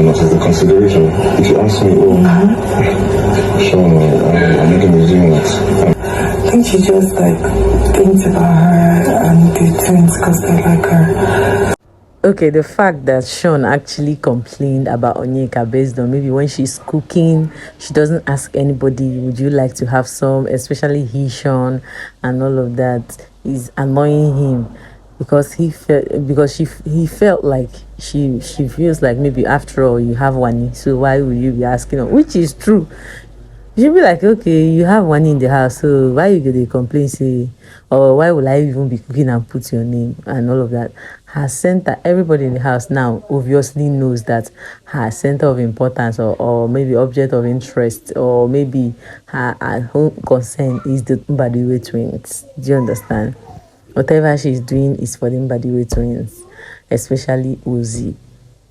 us is the consideration. If you ask me, Shaun, I'm making a unit. I think she just like thinks about her and the twins because they like her. Okay, the fact that Shaun actually complained about Onyeka based on maybe when she's cooking, she doesn't ask anybody, would you like to have some, especially Shaun, and all of that is annoying him because he felt like she feels like maybe after all you have WANNI, so why will you be asking her? Which is true. You be like, okay, you have one in the house, so why you get a complaint, say, or why will I even be cooking and put your name and all of that? Her center, everybody in the house now obviously knows that her center of importance or maybe object of interest or maybe her whole concern is the Bbnaija twins. Do you understand? Whatever she's doing is for the Bbnaija twins, especially Uzi.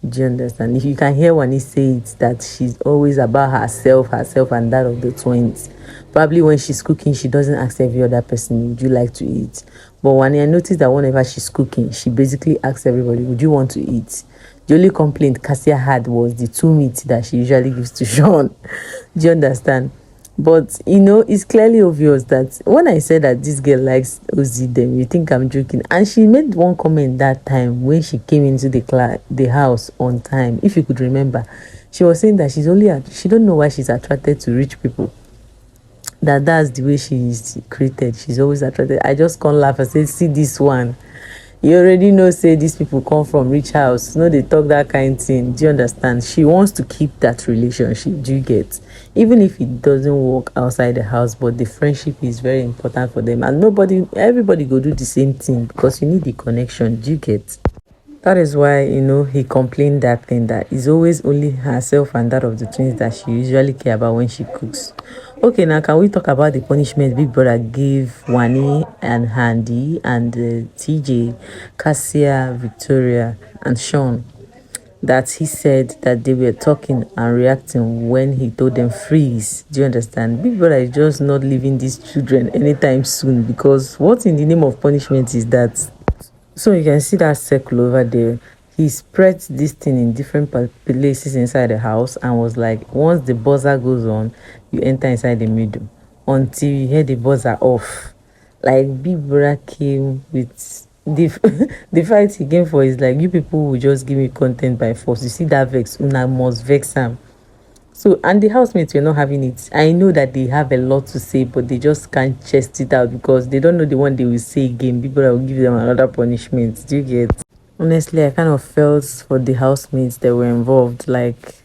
Do you understand? If you can hear WANNI say it, that she's always about herself, and that of the twins. Probably when she's cooking, she doesn't ask every other person, would you like to eat? But WANNI, I noticed that whenever she's cooking, she basically asks everybody, would you want to eat? The only complaint KASSIA had was the 2 meat that she usually gives to Shaun. Do you understand? But you know, it's clearly obvious that when I said that this girl likes Uzi, them, you think I'm joking. And she made one comment that time when she came into the house on time. If you could remember, she was saying that she don't know why she's attracted to rich people. That's the way she is created. She's always attracted. I just can't laugh. I said, see this one. You already know, say these people come from rich house. No, they talk that kind of thing. Do you understand? She wants to keep that relationship. Do you get? Even if it doesn't work outside the house, but the friendship is very important for them. And everybody go do the same thing because you need the connection. Do you get? That is why, you know, he complained that thing, that it's always only herself and that of the twins that she usually care about when she cooks. Okay, now can we talk about the punishment Big Brother gave WANNI and HANDI and TJAY, KASSIA, Victoria and Shaun? That he said that they were talking and reacting when he told them freeze. Do you understand? Big Brother is just not leaving these children anytime soon, because what in the name of punishment is that? So you can see that circle over there. He spread this thing in different places inside the house and was like, once the buzzer goes on, you enter inside the middle until you hear the buzzer off. Like Big Brother came with the fight he came for is like, you people will just give me content by force. You see that vex, una must vex him. So, and the housemates were not having it. I know that they have a lot to say, but they just can't chest it out because they don't know the one they will say again. People will give them another punishment. Do you get? Honestly, I kind of felt for the housemates that were involved. Like,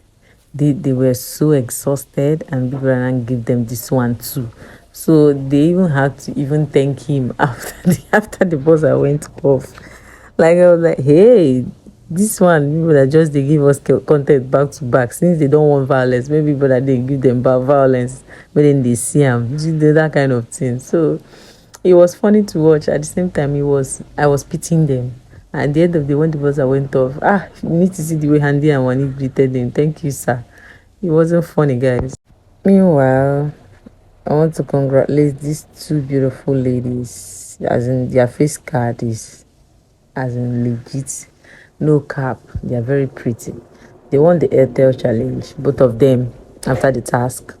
they were so exhausted, and people didn't give them this one too. So they even had to even thank him after the buzzer went off. Like, I was like, hey, this one, people that just they give us content back to back, since they don't want violence, maybe people that they give them back violence, but then they see them, that kind of thing. So it was funny to watch. At the same time, I was pitying them. At the end of the day, when the buzzer went off, you need to see the way HANDI and WANNI greeted them. Thank you, sir. It wasn't funny, guys. Meanwhile, I want to congratulate these two beautiful ladies, as in their face card is as in legit. No cap, they are very pretty. They won the Airtel challenge, both of them, after the task.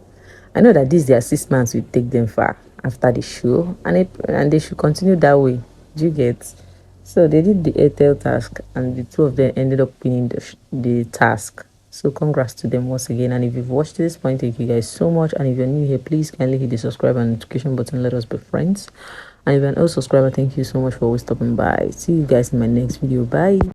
I know that their 6 months will take them far after the show, and they should continue that way. Do you get? So they did the Airtel task, and the two of them ended up winning the task. So congrats to them once again. And if you've watched this point, thank you guys so much. And if you're new here, please kindly hit the subscribe and notification button. Let us be friends. And if you're an old subscriber, thank you so much for always stopping by. See you guys in my next video. Bye.